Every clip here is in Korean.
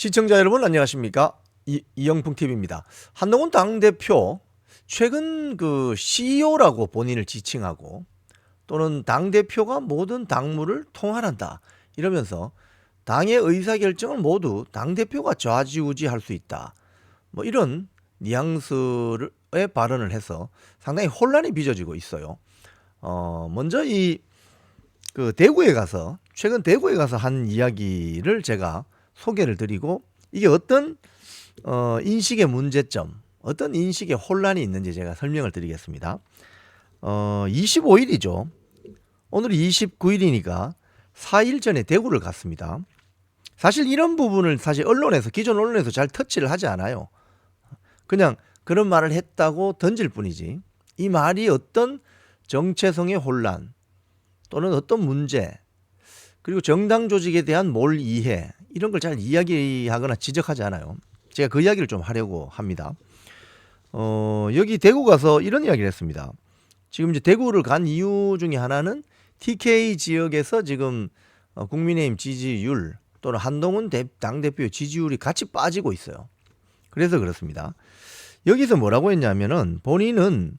시청자 여러분 안녕하십니까? 이영풍 TV입니다. 한동훈 당대표 최근 그 CEO라고 본인을 지칭하고 또는 당대표가 모든 당무를 통할한다 이러면서 당의 의사결정을 모두 당대표가 좌지우지할 수 있다. 뭐 이런 뉘앙스의 발언을 해서 상당히 혼란이 빚어지고 있어요. 먼저 이 그 대구에 가서 최근 대구에 가서 한 이야기를 제가 소개를 드리고 이게 어떤 인식의 문제점, 어떤 인식의 혼란이 있는지 제가 설명을 드리겠습니다. 25일이죠. 오늘이 29일이니까 4일 전에 대구를 갔습니다. 사실 이런 부분을 사실 언론에서 기존 언론에서 잘 터치를 하지 않아요. 그냥 그런 말을 했다고 던질 뿐이지 이 말이 어떤 정체성의 혼란 또는 어떤 문제 그리고 정당 조직에 대한 몰 이해 이런 걸 잘 이야기하거나 지적하지 않아요. 제가 그 이야기를 좀 하려고 합니다. 여기 대구 가서 이런 이야기를 했습니다. 지금 이제 대구를 간 이유 중에 하나는 TK 지역에서 지금 국민의힘 지지율 또는 한동훈 당대표 지지율이 같이 빠지고 있어요. 그래서 그렇습니다. 여기서 뭐라고 했냐면은 본인은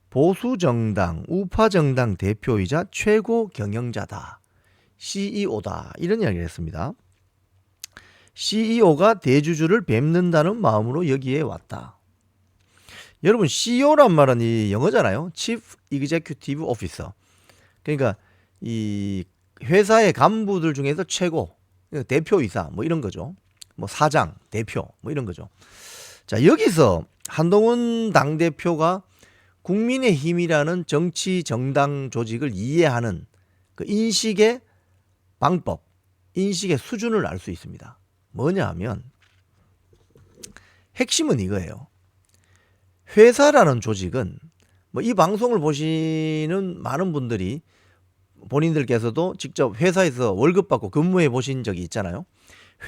보수정당, 우파정당 대표이자 최고 경영자다. CEO다. 이런 이야기를 했습니다. CEO가 대주주를 뵙는다는 마음으로 여기에 왔다. 여러분 CEO란 말은 이 영어잖아요. Chief Executive Officer. 그러니까 이 회사의 간부들 중에서 최고, 대표이사 뭐 이런 거죠. 뭐 사장, 대표 뭐 이런 거죠. 자, 여기서 한동훈 당대표가 국민의힘이라는 정치 정당 조직을 이해하는 그 인식의 방법, 인식의 수준을 알 수 있습니다. 뭐냐 하면 핵심은 이거예요. 회사라는 조직은 뭐 이 방송을 보시는 많은 분들이 본인들께서도 직접 회사에서 월급 받고 근무해 보신 적이 있잖아요.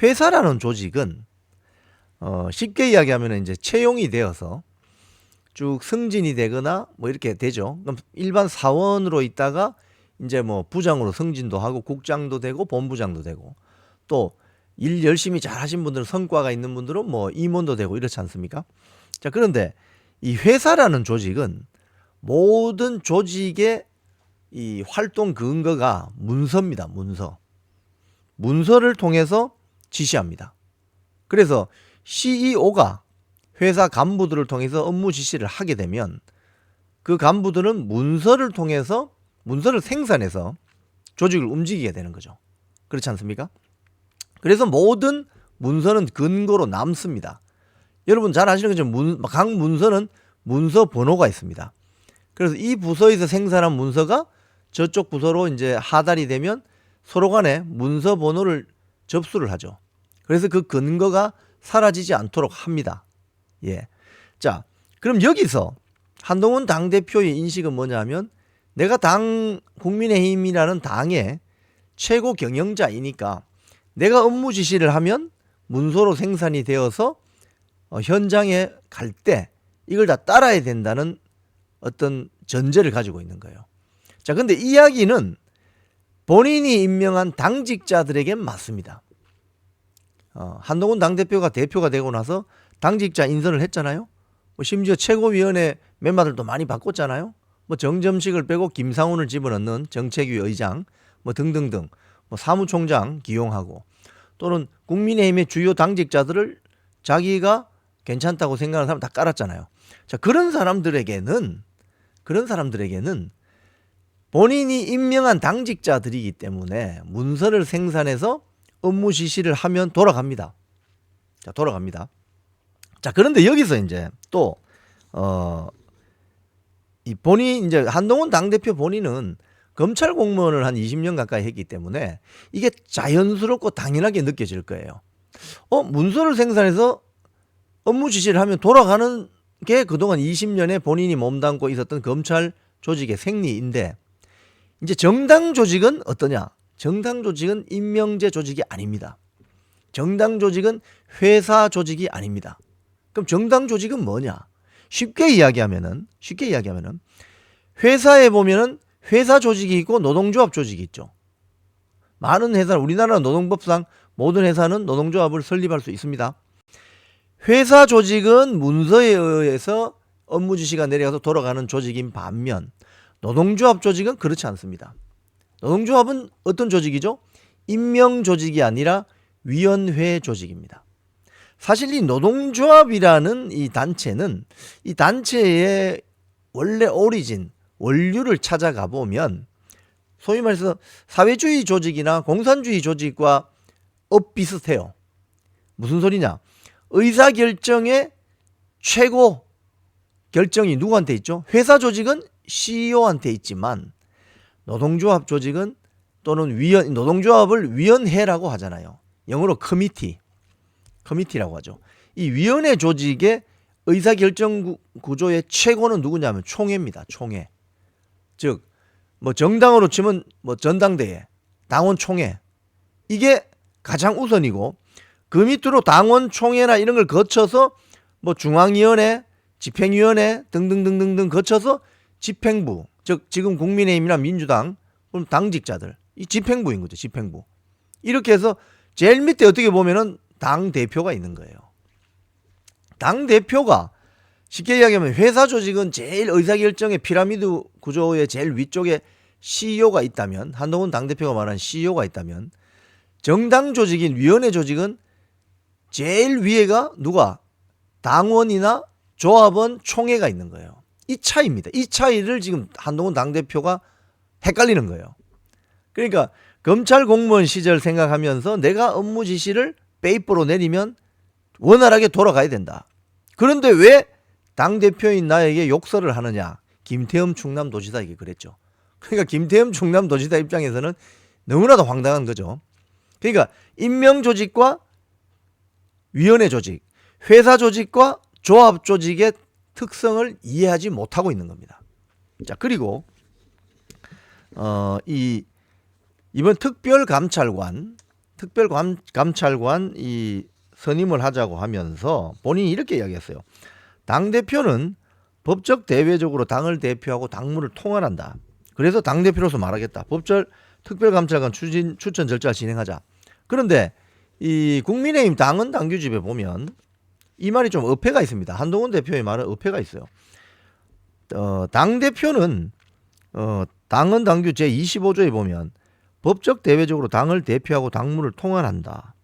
회사라는 조직은 쉽게 이야기하면 이제 채용이 되어서 쭉 승진이 되거나 뭐 이렇게 되죠. 그럼 일반 사원으로 있다가 이제 뭐 부장으로 승진도 하고 국장도 되고 본부장도 되고 또 일 열심히 잘하신 분들은 성과가 있는 분들은 뭐 임원도 되고 이렇지 않습니까? 자, 그런데 이 회사라는 조직은 모든 조직의 이 활동 근거가 문서입니다. 문서. 문서를 통해서 지시합니다. 그래서 CEO가 회사 간부들을 통해서 업무 지시를 하게 되면 그 간부들은 문서를 통해서 문서를 생산해서 조직을 움직이게 되는 거죠. 그렇지 않습니까? 그래서 모든 문서는 근거로 남습니다. 여러분 잘 아시는 것처럼 각 문서는 문서 번호가 있습니다. 그래서 이 부서에서 생산한 문서가 저쪽 부서로 이제 하달이 되면 서로 간에 문서 번호를 접수를 하죠. 그래서 그 근거가 사라지지 않도록 합니다. 예. 자, 그럼 여기서 한동훈 당대표의 인식은 뭐냐면 내가 국민의힘이라는 당의 최고 경영자이니까 내가 업무 지시를 하면 문서로 생산이 되어서 현장에 갈 때 이걸 다 따라야 된다는 어떤 전제를 가지고 있는 거예요. 자, 근데 이야기는 본인이 임명한 당직자들에겐 맞습니다. 한동훈 당대표가 대표가 되고 나서 당직자 인선을 했잖아요. 뭐 심지어 최고위원회 멤버들도 많이 바꿨잖아요. 뭐 정점식을 빼고 김상훈을 집어넣는 정책위 의장 뭐 등등등 뭐 사무총장 기용하고 또는 국민의힘의 주요 당직자들을 자기가 괜찮다고 생각하는 사람 다 깔았잖아요. 자, 그런 사람들에게는 본인이 임명한 당직자들이기 때문에 문서를 생산해서 업무 지시를 하면 돌아갑니다. 자, 돌아갑니다. 자, 그런데 여기서 이제 또 이 본인 이제 한동훈 당대표 본인은 검찰 공무원을 한 20년 가까이 했기 때문에 이게 자연스럽고 당연하게 느껴질 거예요. 문서를 생산해서 업무 지시를 하면 돌아가는 게 그동안 20년에 본인이 몸담고 있었던 검찰 조직의 생리인데 이제 정당 조직은 어떠냐? 정당 조직은 임명제 조직이 아닙니다. 정당 조직은 회사 조직이 아닙니다. 그럼 정당 조직은 뭐냐? 쉽게 이야기하면은 회사에 보면은 회사 조직이 있고 노동조합 조직이 있죠. 많은 회사, 우리나라 노동법상 모든 회사는 노동조합을 설립할 수 있습니다. 회사 조직은 문서에 의해서 업무 지시가 내려가서 돌아가는 조직인 반면 노동조합 조직은 그렇지 않습니다. 노동조합은 어떤 조직이죠? 임명 조직이 아니라 위원회 조직입니다. 사실 이 노동조합이라는 이 단체는 이 단체의 원래 오리진, 원류를 찾아가 보면 소위 말해서 사회주의 조직이나 공산주의 조직과 비슷해요. 무슨 소리냐? 의사결정의 최고 결정이 누구한테 있죠? 회사 조직은 CEO한테 있지만 노동조합 조직은 또는 노동조합을 위원회라고 하잖아요. 영어로 커미티라고 하죠. 이 위원회 조직의 의사결정 구조의 최고는 누구냐면 총회입니다. 총회. 즉 뭐 정당으로 치면 뭐 전당대회, 당원 총회. 이게 가장 우선이고 그 밑으로 당원 총회나 이런 걸 거쳐서 뭐 중앙위원회, 집행위원회 등등등등등 거쳐서 집행부, 즉 지금 국민의힘이나 민주당 그럼 당직자들 이 집행부인 거죠. 집행부. 이렇게 해서 제일 밑에 어떻게 보면은 당 대표가 있는 거예요. 당 대표가 쉽게 이야기하면 회사 조직은 제일 의사결정의 피라미드 구조의 제일 위쪽에 CEO가 있다면, 한동훈 당대표가 말한 CEO가 있다면, 정당 조직인 위원회 조직은 제일 위에가 누가? 당원이나 조합원 총회가 있는 거예요. 이 차이입니다. 이 차이를 지금 한동훈 당대표가 헷갈리는 거예요. 그러니까 검찰 공무원 시절 생각하면서 내가 업무 지시를 페이퍼로 내리면 원활하게 돌아가야 된다. 그런데 왜 당대표인 나에게 욕설을 하느냐? 김태흠 충남도지사에게 그랬죠. 그러니까 김태흠 충남도지사 입장에서는 너무나도 황당한 거죠. 그러니까 임명조직과 위원회 조직, 회사 조직과 조합 조직의 특성을 이해하지 못하고 있는 겁니다. 자, 그리고 이번 특별감찰관 이 선임을 하자고 하면서 본인이 이렇게 이야기했어요. 당대표는 법적 대외적으로 당을 대표하고 당무를 통할한다. 그래서 당대표로서 말하겠다. 특별감찰관 추천 절차를 진행하자. 그런데 이 국민의힘 당헌 당규집에 보면 이 말이 좀 어폐가 있습니다. 한동훈 대표의 말은 어폐가 있어요. 당대표는 당헌 당규 제25조에 보면 법적 대외적으로 당을 대표하고 당무를 통할한다.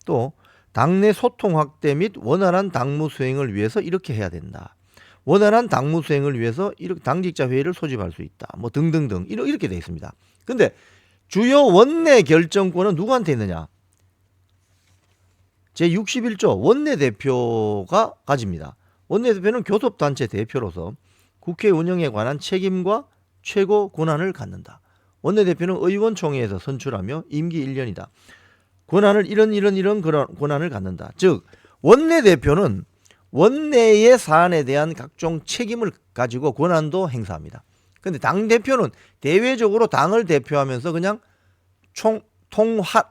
또 당내 소통 확대 및 원활한 당무 수행을 위해서 이렇게 해야 된다. 원활한 당무 수행을 위해서 이렇게 당직자 회의를 소집할 수 있다. 뭐 등등등 이렇게 되어 있습니다. 근데 주요 원내 결정권은 누구한테 있느냐? 제61조 원내대표가 가집니다. 원내대표는 교섭단체 대표로서 국회 운영에 관한 책임과 최고 권한을 갖는다. 원내대표는 의원총회에서 선출하며 임기 1년이다. 권한을 이런 권한을 갖는다. 즉 원내대표는 원내의 사안에 대한 각종 책임을 가지고 권한도 행사합니다. 그런데 당대표는 대외적으로 당을 대표하면서 그냥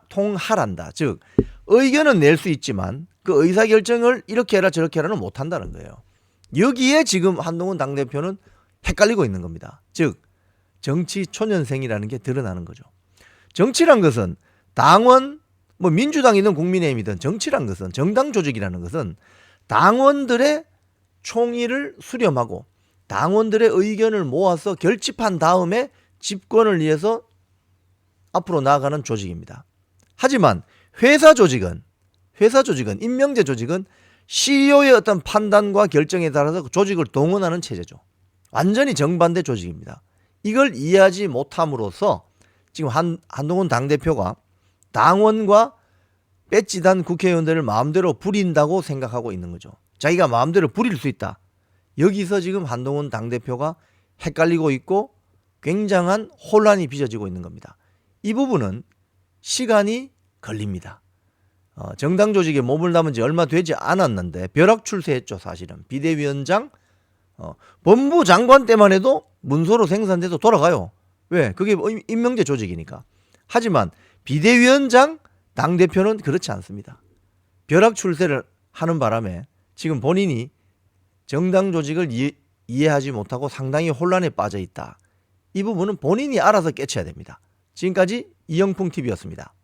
통할한다. 즉 의견은 낼 수 있지만 그 의사결정을 이렇게 해라 저렇게 해라는 못한다는 거예요. 여기에 지금 한동훈 당대표는 헷갈리고 있는 겁니다. 즉 정치 초년생이라는 게 드러나는 거죠. 정치란 것은 당원, 뭐 민주당이든 국민의힘이든 정치란 것은, 정당 조직이라는 것은 당원들의 총의를 수렴하고 당원들의 의견을 모아서 결집한 다음에 집권을 위해서 앞으로 나아가는 조직입니다. 하지만 회사 조직은 임명제 조직은 CEO의 어떤 판단과 결정에 따라서 조직을 동원하는 체제죠. 완전히 정반대 조직입니다. 이걸 이해하지 못함으로써 지금 한동훈 당대표가 당원과 배지단 국회의원들을 마음대로 부린다고 생각하고 있는 거죠. 자기가 마음대로 부릴 수 있다. 여기서 지금 한동훈 당대표가 헷갈리고 있고 굉장한 혼란이 빚어지고 있는 겁니다. 이 부분은 시간이 걸립니다. 정당 조직에 몸을 담은 지 얼마 되지 않았는데 벼락 출세했죠. 사실은 비대위원장, 법무부 장관 때만 해도 문서로 생산돼서 돌아가요. 왜? 그게 임명제 조직이니까. 하지만 비대위원장, 당대표는 그렇지 않습니다. 벼락 출세를 하는 바람에 지금 본인이 정당 조직을 이해하지 못하고 상당히 혼란에 빠져 있다. 이 부분은 본인이 알아서 깨쳐야 됩니다. 지금까지 이영풍TV였습니다.